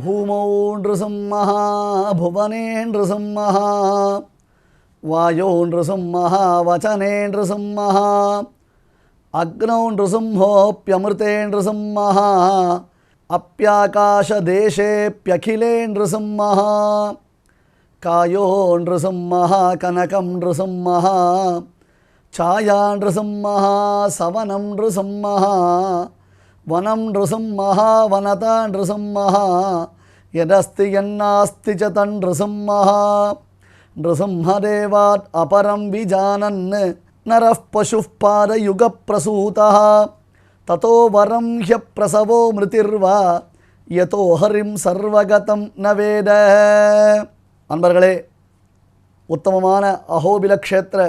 பூமௌ நிருசிம்மஹ புவனே நிருசிம்மஹ வாயோ நிருசிம்மஹ வசனே நிருசிம்மஹ அக்னௌ நிருசிம்ஹோப்யமிருதே நிருசிம்மஹ அப்யாகாசதேசேப்யகிலே நிருசிம்மஹ காயோ நிருசிம்மஹ கனகம் நிருசிம்மஹ छाया नृसिंह सवनं नृसिंह वनं नृसिंह वनता नृसिंह यदस्ति यन्नास्ति च तन्नृसिंह नृसिंहदेवात् अपरं विजानन् नरः पशुः पादयुगप्रसूतः ततो वरं ह्यप्रसवो मृतिर्वा यतो हरिं सर्वगतं न वेद। அன்பர்களே, உத்தமமான அஹோபில க்ஷேத்திர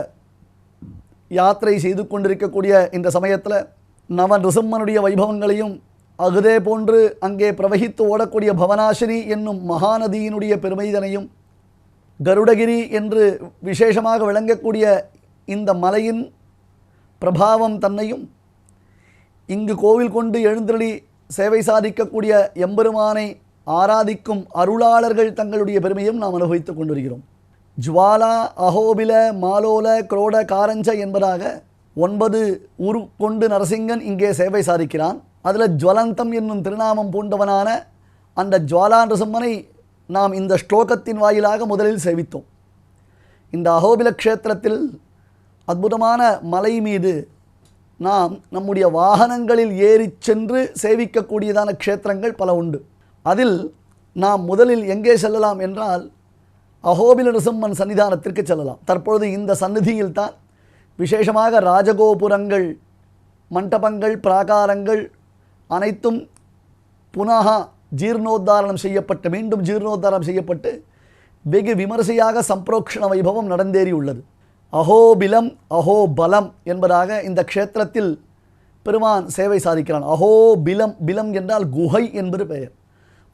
யாத்திரை செய்து கொண்டிருக்கக்கூடிய இந்த சமயத்தில் நவ நிருசிம்மனுடைய வைபவங்களையும் அகுதே போன்று அங்கே பிரவகித்து ஓடக்கூடிய பவனாசினி என்னும் மகாநதியினுடைய பெருமைதனையும் கருடகிரி என்று விசேஷமாக விளங்கக்கூடிய இந்த மலையின் பிரபாவம் தன்னையும் இங்கு கோவில் கொண்டு எழுந்தருளி சேவை சாதிக்கக்கூடிய எம்பெருமானை ஆராதிக்கும் அருளாளர்கள் தங்களுடைய பெருமையும் நாம் அனுபவித்துக் கொண்டிருக்கிறோம். ஜுவாலா அஹோபில மாலோல குரோட காரஞ்ச என்பதாக 9 ஊரு கொண்டு நரசிங்கன் இங்கே சேவை சாதிக்கிறான். அதில் ஜுவலந்தம் என்னும் திருநாமம் பூண்டவனான அந்த ஜுவாலா நரசிம்மனை நாம் இந்த ஸ்லோகத்தின் வாயிலாக முதலில் சேவித்தோம். இந்த அஹோபில க்ஷேத்திரத்தில் அற்புதமான மலை மீது நாம் நம்முடைய வாகனங்களில் ஏறி சென்று சேவிக்கக்கூடியதான க்ஷேத்திரங்கள் பல உண்டு. அதில் நாம் முதலில் எங்கே செல்லலாம் என்றால் அஹோபில நிருசிம்மன் சன்னிதானத்திற்கு செல்லலாம். தற்பொழுது இந்த சந்நிதியில் தான் விசேஷமாக ராஜகோபுரங்கள், மண்டபங்கள், பிராகாரங்கள் அனைத்தும் புனக ஜீர்ணோத்தாரணம் செய்யப்பட்டு மீண்டும் ஜீர்ணோத்தாரணம் செய்யப்பட்டு வெகு விமரிசையாக சம்பிரோக்ஷண வைபவம் நடந்தேறியுள்ளது. அஹோபிலம் அஹோபலம் என்பதாக இந்த க்ஷேத்திரத்தில் பெருமான் சேவை சாதிக்கிறான். அஹோபிலம், பிலம் என்றால் குகை என்பது பெயர்.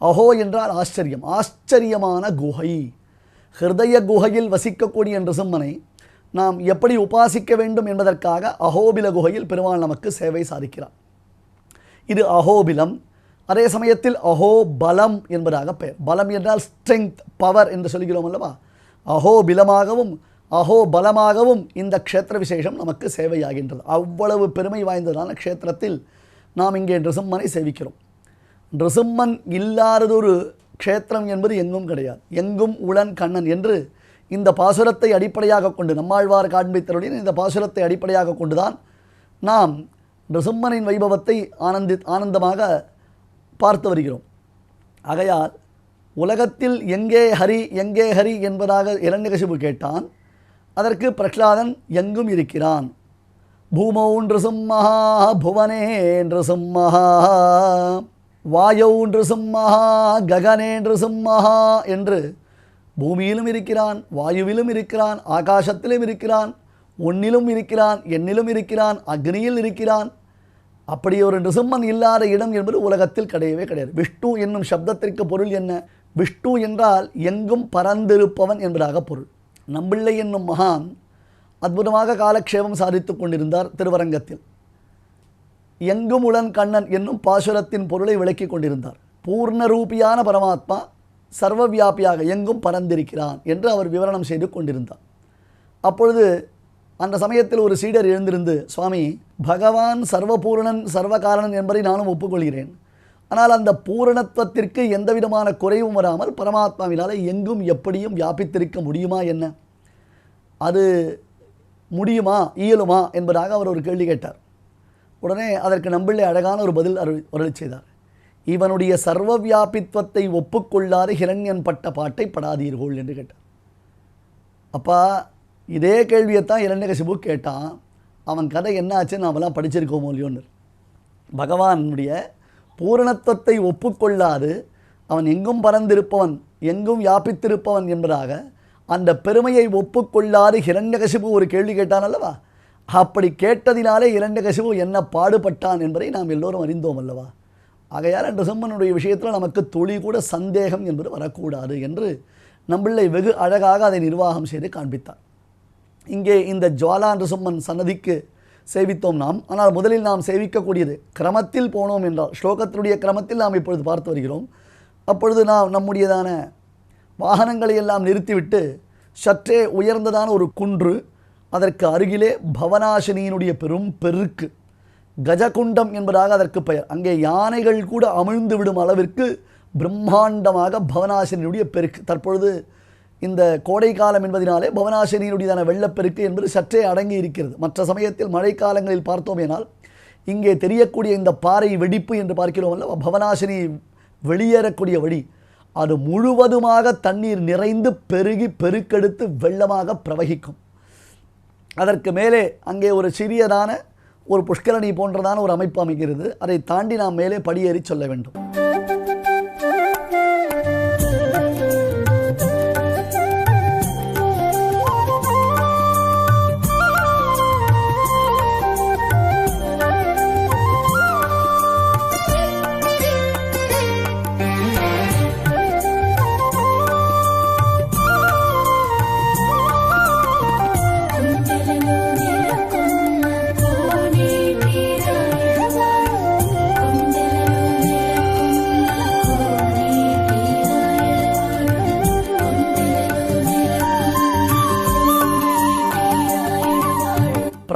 அஹோ என்றால் ஆச்சரியம், ஆச்சரியமான குகை. ஹிருதய குகையில் வசிக்கக்கூடிய நிருசிம்மனை நாம் எப்படி உபாசிக்க வேண்டும் என்பதற்காக அஹோபில குகையில் பெருமாள் நமக்கு சேவை சாதிக்கிறார். இது அஹோபிலம். அதே சமயத்தில் அஹோபலம் என்பதாக பெயர். பலம் என்றால் ஸ்ட்ரெங்க், பவர் என்று சொல்கிறோம் அல்லவா? அஹோபிலமாகவும் அஹோபலமாகவும் இந்த க்ஷேத்திர விசேஷம் நமக்கு சேவையாகின்றது. அவ்வளவு பெருமை வாய்ந்ததான க்ஷேத்திரத்தில் நாம் இங்கே நிருசிம்மனை சேவிக்கிறோம். நிருசிம்மன் இல்லாததொரு க்ஷேத்திரம் என்பது எங்கும் கிடையாது. எங்கும் உளன் கண்ணன் என்று இந்த பாசுரத்தை அடிப்படையாக கொண்டு நம்மாழ்வார் காண்பித்தருடைய இந்த பாசுரத்தை அடிப்படையாக கொண்டுதான் நாம் நிருசிம்மனின் வைபவத்தை ஆனந்தமாக பார்த்து வருகிறோம். ஆகையால் உலகத்தில் எங்கே ஹரி என்பதாக இரண்யகசிபு கேட்டான். அதற்கு பிரகலாதன் எங்கும் இருக்கிறான். பூமௌ நிருசிம்மஹ புவனே நிருசிம்மஹ வாயௌ நிருசிம்மஹ ககனே நிருசிம்மஹ என்று பூமியிலும் இருக்கிறான், வாயுவிலும் இருக்கிறான், ஆகாசத்திலும் இருக்கிறான், ஒன்னிலும் இருக்கிறான், எண்ணிலும் இருக்கிறான், அக்னியில் இருக்கிறான். அப்படி ஒரு நிருசிம்மன் இல்லாத இடம் என்பது உலகத்தில் கிடையவே கிடையாது. விஷ்ணு என்னும் சப்தத்திற்கு பொருள் என்ன? விஷ்ணு என்றால் எங்கும் பரந்திருப்பவன் என்பதாக பொருள். நம்பிள்ளை என்னும் மகான் அற்புதமாக காலக்ஷேபம் சாதித்து கொண்டிருந்தார் திருவரங்கத்தில். எங்கும் உளன் கண்ணன் என்னும் பாசுரத்தின் பொருளை விளக்கி கொண்டிருந்தார். பூர்ணரூபியான பரமாத்மா சர்வவியாபியாக எங்கும் பரந்திருக்கிறான் என்று அவர் விவரணம் செய்து கொண்டிருந்தார். அப்பொழுது அந்த சமயத்தில் ஒரு சீடர் எழுந்திருந்து, சுவாமி, பகவான் சர்வபூரணன் சர்வகாரணன் என்பதை நானும் ஒப்புக்கொள்கிறேன். ஆனால் அந்த பூரணத்துவத்திற்கு எந்த விதமான குறைவும் வராமல் பரமாத்மாவினால் எங்கும் எப்படியும் வியாபித்திருக்க முடியுமா என்ன? அது முடியுமா, இயலுமா என்பதாக அவர் ஒரு கேள்வி கேட்டார். உடனே அதற்கு நம்பிள்ளை அழகான ஒரு பதில் அருளி செய்தார். இவனுடைய சர்வ வியாபித்வத்தை ஒப்புக்கொள்ளாது ஹிரண்யன் பட்ட பாட்டை படாதீர்கள் என்று கேட்டார். அப்பா, இதே கேள்வியைத்தான் இரண்யகசிபு கேட்டான். அவன் கதை என்ன ஆச்சுன்னு நாமெல்லாம் படிச்சிருக்கோமோ இல்லையோன்னு. பகவானுடைய பூரணத்துவத்தை ஒப்புக்கொள்ளாது அவன் எங்கும் பரந்திருப்பவன், எங்கும் வியாபித்திருப்பவன் என்பதாக அந்த பெருமையை ஒப்புக்கொள்ளாது ஹிரண்யகசிபு ஒரு கேள்வி கேட்டான் அல்லவா? அப்படி கேட்டதினாலே இரண்யகசிபு என்ன பாடுபட்டான் என்பதை நாம் எல்லோரும் அறிந்தோம் அல்லவா? ஆகையால் நிருசிம்மனுடைய விஷயத்தில் நமக்கு துளி கூட சந்தேகம் என்பது வரக்கூடாது என்று நம்பிள்ளை வெகு அழகாக அதை நிர்வாகம் செய்து காண்பித்தார். இங்கே இந்த ஜுவாலா நிருசிம்மன் சன்னதிக்கு சேவித்தோம் நாம். ஆனால் முதலில் நாம் சேவிக்கக்கூடியது கிரமத்தில் போனோம் என்றால், ஸ்லோகத்தினுடைய கிரமத்தில் நாம் இப்பொழுது பார்த்து வருகிறோம். அப்பொழுது நாம் நம்முடையதான வாகனங்களை எல்லாம் நிறுத்திவிட்டு சற்றே உயர்ந்ததான ஒரு குன்று, அதற்கு அருகிலே பவனாசினியினுடைய பெரும் பெருக்கு, கஜகுண்டம் என்பதாக அதற்கு பெயர். அங்கே யானைகள் கூட அமிழ்ந்து விடும் அளவிற்கு பிரம்மாண்டமாக பவனாசினியுடைய பெருக்கு. தற்பொழுது இந்த கோடை காலம் என்பதனாலே பவனாசினியினுடையதான வெள்ளப்பெருக்கு என்பது சற்றே அடங்கி இருக்கிறது. மற்ற சமயத்தில் மழைக்காலங்களில் பார்த்தோமேனால் இங்கே தெரியக்கூடிய இந்த பாறை வெடிப்பு என்று பார்க்கிறோம் அல்ல, பவனாசினி வெளியேறக்கூடிய வழி, அது முழுவதுமாக தண்ணீர் நிறைந்து பெருகி பெருக்கெடுத்து வெள்ளமாக பிரவகிக்கும். அதற்கு மேலே அங்கே ஒரு சிறியதான ஒரு புஷ்கரணி போன்றதான ஒரு அமைப்பு அமைகிறது. அதை தாண்டி நாம் மேலே படியேறி சொல்ல வேண்டும்.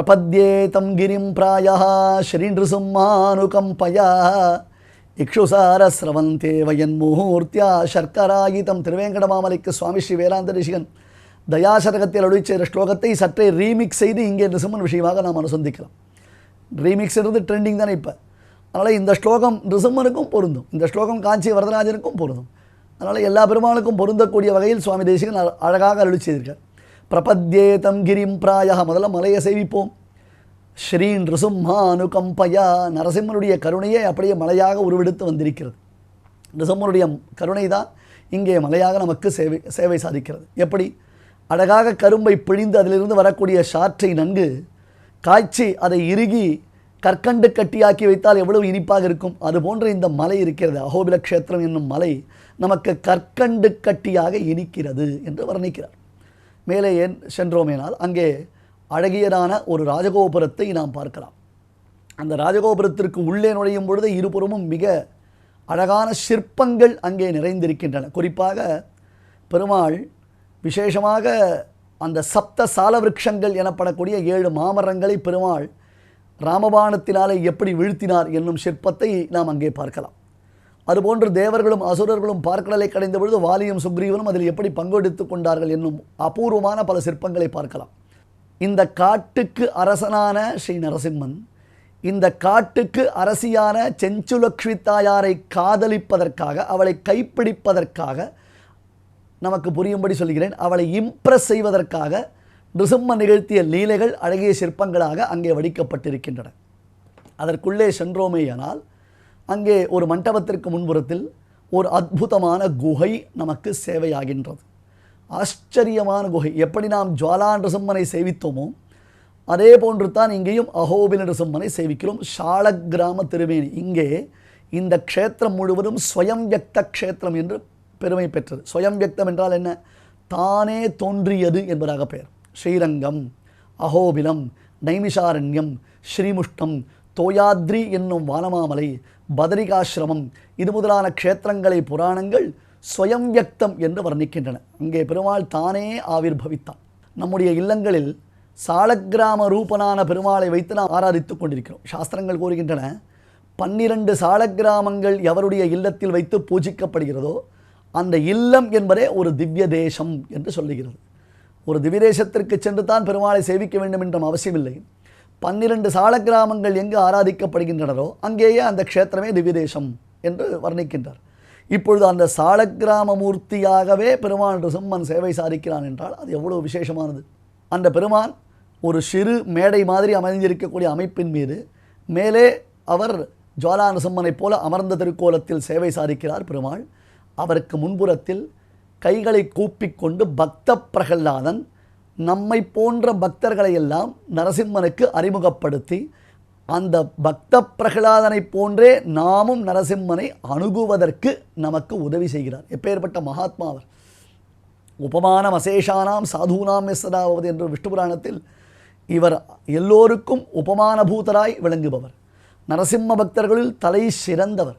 பிரபத்யேதம் கிரிம் பிராயः ஸ்ரீநிருசிம்மானுகம்பயா இக்ஷுசாரஸ்ரவந்தே வயன்முகூர்த்தியா சர்க்கராயிதம். திருவேங்கடமாமலைக்கு சுவாமி ஸ்ரீ வேதாந்த ரிஷிகன் தயாசதகத்தில் அருளிச் செய்த ஸ்லோகத்தை சற்றே ரீமிக்ஸ் செய்து இங்கே நிருசிம்மன் விஷயமாக நாம் அனுசந்திக்கலாம். ரீமிக்ஸ்ன்றது ட்ரெண்டிங் தானே இப்போ. அதனால் இந்த ஸ்லோகம் நிருசிம்மனுக்கும் பொருந்தும், இந்த ஸ்லோகம் காஞ்சி வரதராஜனுக்கும் பொருந்தும். அதனால் எல்லா பெருமாளுக்கும் பொருந்தக்கூடிய வகையில் சுவாமி தேசிகன் அழகாக அருளிச் செய்திருக்கார். பிரபத்யேதம் கிரிம் பிராயः, முதல்ல மலையை சேவிப்போம். ஸ்ரீ நிருசிம்மானுகம்பயா, நரசிம்மனுடைய கருணையை அப்படியே மலையாக உருவெடுத்து வந்திருக்கிறது. நிருசிம்மனுடைய கருணை தான் இங்கே மலையாக நமக்கு சேவை சாதிக்கிறது. எப்படி? அழகாக கரும்பை பிழிந்து அதிலிருந்து வரக்கூடிய சாற்றை நன்கு காய்ச்சி அதை இறுகி கற்கண்டு கட்டியாக்கி வைத்தால் எவ்வளவு இனிப்பாக இருக்கும். அதுபோன்று இந்த மலை இருக்கிறது. அஹோபில க்ஷேத்திரம் என்னும் மலை நமக்கு கற்கண்டு கட்டியாக இனிக்கிறது என்று வர்ணிக்கிறார். மேலே ஏன் சென்றோமேனால் அங்கே அழகியதான ஒரு ராஜகோபுரத்தை நாம் பார்க்கலாம். அந்த ராஜகோபுரத்திற்கு உள்ளே நுழையும் பொழுது இருபுறமும் மிக அழகான சிற்பங்கள் அங்கே நிறைந்திருக்கின்றன. குறிப்பாக பெருமாள் விசேஷமாக அந்த சப்த சால விருட்சங்கள் எனப்படக்கூடிய 7 மாமரங்களை பெருமாள் ராமபாணத்தினாலே எப்படி வீழ்த்தினார் என்னும் சிற்பத்தை நாம் அங்கே பார்க்கலாம். அதுபோன்று தேவர்களும் அசுரர்களும் பார்க்கடலை கடைந்த பொழுது வாலியும் சுக்ரீவனும் அதில் எப்படி பங்கெடுத்து கொண்டார்கள் என்னும் அபூர்வமான பல சிற்பங்களை பார்க்கலாம். இந்த காட்டுக்கு அரசனான ஸ்ரீ நரசிம்மன் இந்த காட்டுக்கு அரசியான செஞ்சுலக்ஷ்மி தாயாரை காதலிப்பதற்காக, அவளை கைப்பிடிப்பதற்காக, நமக்கு புரியும்படி சொல்கிறேன், அவளை இம்ப்ரெஸ் செய்வதற்காக நிருசிம்மன் நிகழ்த்திய லீலைகள் அழகிய சிற்பங்களாக அங்கே வடிக்கப்பட்டிருக்கின்றன. அதற்குள்ளே சென்றோமேயானால் அங்கே ஒரு மண்டபத்திற்கு முன்புறத்தில் ஒரு அற்புதமான குகை நமக்கு சேவையாகின்றது. ஆச்சரியமான குகை. எப்படி நாம் ஜுவாலா நிருசிம்மனை சேவித்தோமோ அதே போன்று தான் இங்கேயும் அஹோபில நிருசிம்மனை சேவிக்கிறோம். சாலக்கிராம திருமேனி. இங்கே இந்த க்ஷேத்திரம் முழுவதும் ஸ்வயம் வியக்த க்ஷேத்திரம் என்று பெருமை பெற்றது. ஸ்வயம் வியக்தம் என்றால் என்ன? தானே தோன்றியது என்பதாக பெயர். ஸ்ரீரங்கம், அஹோபிலம், நைமிஷாரண்யம், ஸ்ரீமுஷ்டம், தோயாத்ரி என்னும் வானமாமலை, பதரிகாசிரமம், இது முதலான க்ஷேத்திரங்களை புராணங்கள் ஸ்வயம் வியக்தம் என்று வர்ணிக்கின்றன. அங்கே பெருமாள் தானே ஆவிர்பவித்தான். நம்முடைய இல்லங்களில் சாலக்கிராம ரூபனான பெருமாளை வைத்து நாம் ஆராதித்து கொண்டிருக்கிறோம். சாஸ்திரங்கள் கூறுகின்றன, 12 சாலக்கிராமங்கள் எவருடைய இல்லத்தில் வைத்து பூஜிக்கப்படுகிறதோ அந்த இல்லம் என்பதே ஒரு திவ்ய தேசம் என்று சொல்லுகிறது. ஒரு திவ்ய தேசத்திற்கு சென்று தான் பெருமாளை சேவிக்க வேண்டும் என்ற அவசியமில்லை. 12 சாலக்கிராமங்கள் எங்கு ஆராதிக்கப்படுகின்றனரோ அங்கேயே அந்த க்ஷேத்திரமே திவ்ய தேசம் என்று வர்ணிக்கின்றார். இப்பொழுது அந்த சாலக்கிராம மூர்த்தியாகவே பெருமான் நிருசிம்மன் சேவை சாதிக்கிறான் என்றால் அது எவ்வளவு விசேஷமானது. அந்த பெருமான் ஒரு சிறு மேடை மாதிரி அமைந்திருக்கக்கூடிய அமைப்பின் மீது மேலே அவர் ஜுவாலா நிருசிம்மனைப் போல அமர்ந்த திருக்கோலத்தில் சேவை சாதிக்கிறார் பெருமாள். அவருக்கு முன்புறத்தில் கைகளை கூப்பிக்கொண்டு பக்த பிரகல்லாதன் நம்மை போன்ற பக்தர்களை எல்லாம் நரசிம்மனுக்கு அறிமுகப்படுத்தி அந்த பக்த பிரகலாதனை போன்றே நாமும் நரசிம்மனை அணுகுவதற்கு நமக்கு உதவி செய்கிறார். எப்பேற்பட்ட மகாத்மா அவர்! உபமானம் அசேஷானாம் சாதூனாம் எஸ்ஸதாவது என்று விஷ்ணு புராணத்தில் இவர் எல்லோருக்கும் உபமானபூதராய் விளங்குபவர். நரசிம்ம பக்தர்களில் தலை சிறந்தவர்.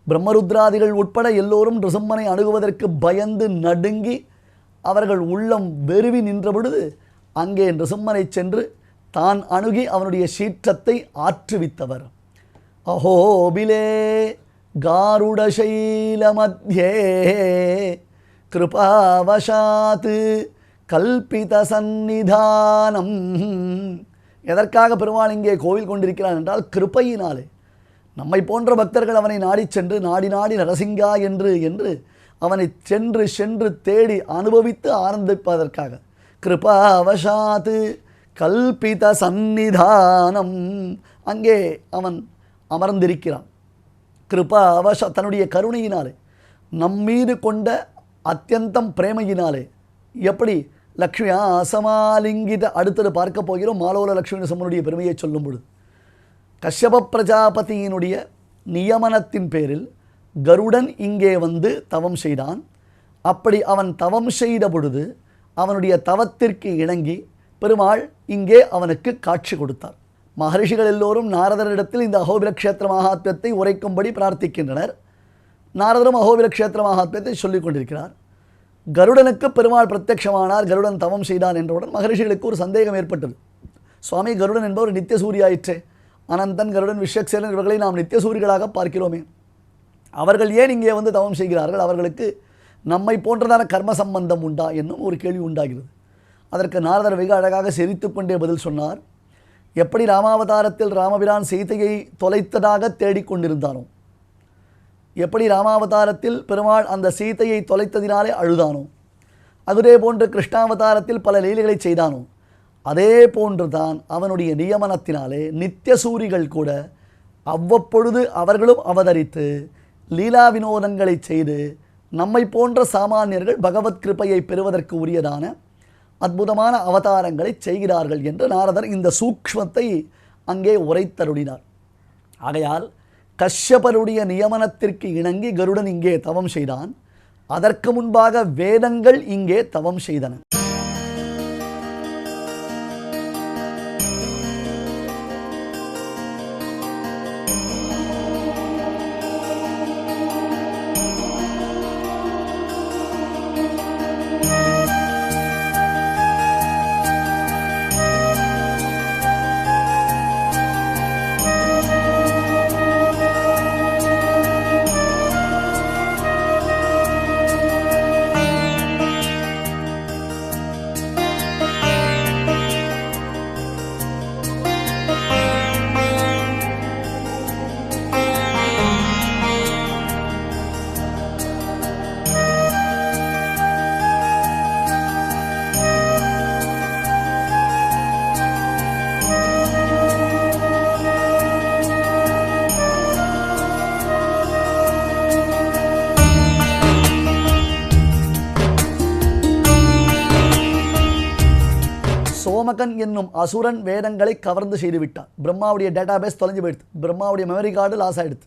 பிரம்மருத்ராதிகள் உட்பட எல்லோரும் நிருசிம்மனை அணுகுவதற்கு பயந்து நடுங்கி அவர்கள் உள்ளம் வெறுவி நின்ற பொழுது அங்கே நிருசிம்மனை சென்று தான் அணுகி அவனுடைய சீற்றத்தை ஆற்றுவித்தவர். அஹோபிலே காருடசைல மத்தியே கிருபாவசாத் கல்பித சந்நிதானம். எதற்காக பெருமாள் இங்கே கோவில் கொண்டிருக்கிறான் என்றால் கிருபையினாலே. நம்மை போன்ற பக்தர்கள் அவனை நாடி சென்று நாடி நாடி நரசிங்கா என்று அவனை சென்று சென்று தேடி அனுபவித்து ஆனந்திப்பதற்காக. கிருபாவசாத் கல்பித சந்நிதானம், அங்கே அவன் அமர்ந்திருக்கிறான். கிருபாவச தன்னுடைய கருணையினாலே, நம்மீது கொண்ட அத்தியந்தம் பிரேமையினாலே. எப்படி லக்ஷ்மியா அசமாலிங்கித அடுத்தது பார்க்க போகிறோம். மாலோல லக்ஷ்மி நரசிம்மனுடைய பெருமையை சொல்லும் பொழுது கஷ்யப பிரஜாபதியினுடைய நியமனத்தின் பேரில் கருடன் இங்கே வந்து தவம் செய்தான். அப்படி அவன் தவம் செய்த பொழுது அவனுடைய தவத்திற்கு இணங்கி பெருமாள் இங்கே அவனுக்கு காட்சி கொடுத்தார். மகரிஷிகள் எல்லோரும் நாரதரிடத்தில் இந்த அஹோபில க்ஷேத்திர மகாத்மியத்தை உரைக்கும்படி பிரார்த்திக்கின்றனர். நாரதரும் அஹோபில க்ஷேத்திர மகாத்மியத்தை சொல்லிக் கொண்டிருக்கிறார். கருடனுக்கு பெருமாள் பிரத்யட்சமானார், கருடன் தவம் செய்தான் என்றவுடன் மகரிஷிகளுக்கு ஒரு சந்தேகம் ஏற்பட்டது. சுவாமி, கருடன் என்பவர் நித்திய சூரியாயிற்றே, அனந்தன், கருடன், விஸ்வக்சேனன் இவர்களை நாம் நித்திய சூரிகளாக பார்க்கிறோமே, அவர்கள் ஏன் இங்கே வந்து தவம் செய்கிறார்கள்? அவர்களுக்கு நம்மை போன்றதான கர்ம சம்பந்தம் உண்டா என்னும் ஒரு கேள்வி உண்டாகிறது. அதற்கு நாரதர் வெகு அழகாக சிரித்து கொண்டே பதில் சொன்னார். எப்படி ராமாவதாரத்தில் ராமபிரான் சீதையை தொலைத்ததாக தேடிக்கொண்டிருந்தானோ, எப்படி ராமாவதாரத்தில் பெருமாள் அந்த சீதையை தொலைத்ததினாலே அழுதானோ, அதுவே போன்று கிருஷ்ணாவதாரத்தில் பல லீலைகளை செய்தானோ, அதே போன்றுதான் அவனுடைய நியமனத்தினாலே நித்தியசூரிகள் கூட அவ்வப்பொழுது அவர்களும் அவதரித்து லீலா வினோதங்களை செய்து நம்மை போன்ற சாமானியர்கள் பகவத் கிருபையை பெறுவதற்கு உரியதான அற்புதமான அவதாரங்களை செய்கிறார்கள் என்று நாரதர் இந்த சூக்ஷ்மத்தை அங்கே உரைத்தருளினார். ஆகையால் கஷ்யபருடைய நியமனத்திற்கு இணங்கி கருடன் இங்கே தவம் செய்தான். அதற்கு முன்பாக வேதங்கள் இங்கே தவம் செய்தன. சோமகன் என்னும் அசுரன் வேதங்களை கவர்ந்து செய்துவிட்டான். பிரம்மாவுடைய டேட்டாபேஸ் தொலைஞ்சு போயிடுது. பிரம்மாவுடைய மெமரி கார்டு லாஸ் ஆகிடுது.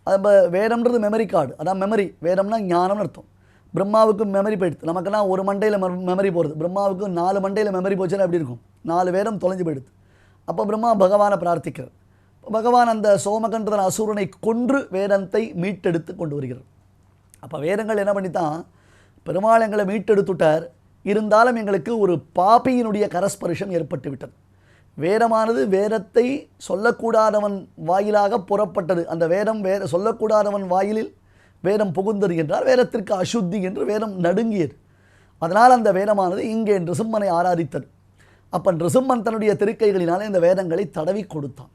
அது வேதம்ன்றது மெமரி கார்டு, அதான் மெமரி. வேதம்னா ஞானம்னு அர்த்தம். பிரம்மாவுக்கு மெமரி போயிடுது. நமக்கெல்லாம் ஒரு மண்டையில் மெமரி போகிறது. பிரம்மாவுக்கு 4 மண்டையில் மெமரி போச்சுன்னா எப்படி இருக்கும்? 4 வேதம் தொலைஞ்சு போயிடுது. அப்போ பிரம்மா பகவானை பிரார்த்திக்கிறார். பகவான் அந்த சோமகன்றதன் அசுரனை கொன்று வேதத்தை மீட்டெடுத்து கொண்டு வருகிறார். அப்போ வேதங்கள் என்ன பண்ணித்தான், பெருமாள் எங்களை மீட்டெடுத்துட்டார், இருந்தாலும் எங்களுக்கு ஒரு பாபியினுடைய கரஸ்பரிஷம் ஏற்பட்டு விட்டது. வேதமானது வேதத்தை சொல்லக்கூடாதவன் வாயிலாக புறப்பட்டது. அந்த வேதம் சொல்லக்கூடாதவன் வாயிலில் வேதம் புகுந்தது என்றால் வேதத்திற்கு அசுத்தி என்று வேதம் நடுங்கியது. அதனால் அந்த வேதமானது இங்கே நிருசிம்மனை ஆராதித்தது. அப்போ நிருசிம்மன் தன்னுடைய திருக்கைகளினாலே இந்த வேதங்களை தடவி கொடுத்தான்.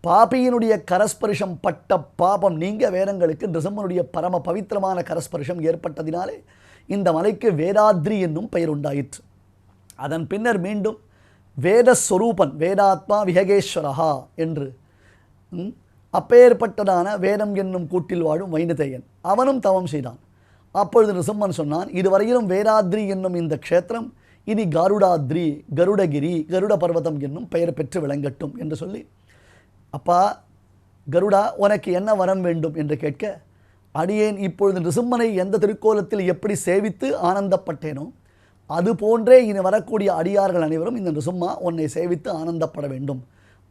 பாபியினுடைய கரஸ்பரிஷம் பட்ட பாபம் நீங்க வேதங்களுக்கு நிருசிம்மனுடைய பரம பவித்திரமான கரஸ்பரிஷம் ஏற்பட்டதினாலே இந்த மலைக்கு வேதாத்ரி என்னும் பெயர் உண்டாயிற்று. அதன் பின்னர் மீண்டும் வேதஸ்வரூபன் வேதாத்மா விஹகேஸ்வரஹா என்று அப்பேற்பட்டதான வேதம் என்னும் கூட்டில் வாழும் வைணதேயன் அவனும் தவம் செய்தான். அப்பொழுது நிருசிம்மன் சொன்னான், இதுவரையிலும் வேதாத்ரி என்னும் இந்த க்ஷேத்திரம் இனி கருடாத்ரி, கருடகிரி, கருட பர்வதம் என்னும் பெயர் பெற்று விளங்கட்டும் என்று சொல்லி, அப்பா கருடா உனக்கு என்ன வரம் வேண்டும் என்று கேட்க, அடியேன் இப்பொழுது நிருசிம்மனை எந்த திருக்கோலத்தில் எப்படி சேவித்து ஆனந்தப்பட்டேனோ அது போன்றே இனி வரக்கூடிய அடியார்கள் அனைவரும் இந்த நிருசிம்மா உன்னை சேவித்து ஆனந்தப்பட வேண்டும்.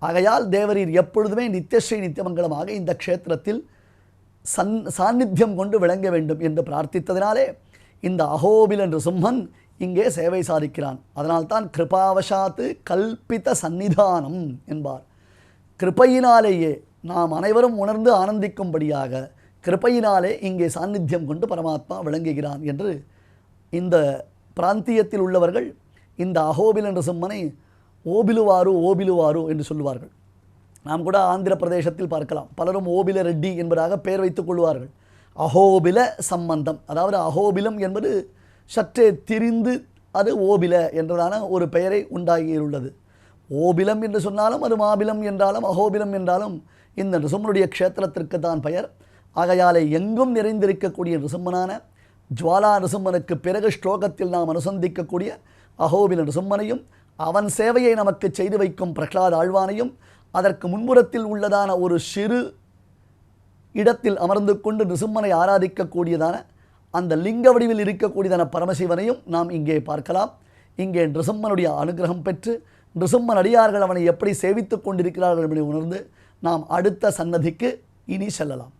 ஆகையால் தேவரீர் எப்பொழுதுமே நித்தியஸ்ரீ நித்தியமங்கலமாக இந்த க்ஷேத்திரத்தில் சாநித்தியம் கொண்டு விளங்க வேண்டும் என்று பிரார்த்தித்ததினாலே இந்த அகோபில நிருசிம்மன் இங்கே சேவை சாதிக்கிறான். அதனால்தான் கிருபாவசாத்து கல்பித சந்நிதானம் என்பார். கிருபையினாலேயே நாம் அனைவரும் உணர்ந்து ஆனந்திக்கும்படியாக கிருபையினாலே இங்கே சாநித்தியம் கொண்டு பரமாத்மா விளங்குகிறான் என்று இந்த பிராந்தியத்தில் உள்ளவர்கள் இந்த அகோபில நிருசிம்மனை ஓபிலுவாரு ஓபிலுவாரு என்று சொல்லுவார்கள். நாம் கூட ஆந்திர பிரதேசத்தில் பார்க்கலாம். பலரும் ஓபில ரெட்டி என்பதாக பெயர் வைத்துக் கொள்வார்கள். அகோபில சம்பந்தம், அதாவது அகோபிலம் என்பது சற்றே திரிந்து அது ஓபில என்றதான ஒரு பெயரை உண்டாகியுள்ளது. ஓபிலம் என்று சொன்னாலும் அது மாபிலம் என்றாலும் அகோபிலம் என்றாலும் இந்த நிருசிம்மனுடைய க்ஷேத்திரத்திற்கு தான் பெயர். ஆகையாலே எங்கும் நிறைந்திருக்கக்கூடிய நிருசிம்மனான ஜுவாலா நிருசிம்மனுக்கு பிறகு ஸ்லோகத்தில் நாம் அனுசந்திக்கக்கூடிய அகோபில நிருசிம்மனையும் அவன் சேவையை நமக்கு செய்து வைக்கும் பிரகலாத ஆழ்வானையும் அதற்கு முன்புறத்தில் உள்ளதான ஒரு சிறு இடத்தில் அமர்ந்து கொண்டு நிருசிம்மனை ஆராதிக்கக்கூடியதான அந்த லிங்க வடிவில் இருக்கக்கூடியதான பரமசிவனையும் நாம் இங்கே பார்க்கலாம். இங்கே நிருசிம்மனுடைய அனுகிரகம் பெற்று நிருசிம்மன் அடியார்கள் அவனை எப்படி சேவித்துக் கொண்டிருக்கிறார்கள் என்பதை உணர்ந்து நாம் அடுத்த சன்னதிக்கு இனி செல்லலாம்.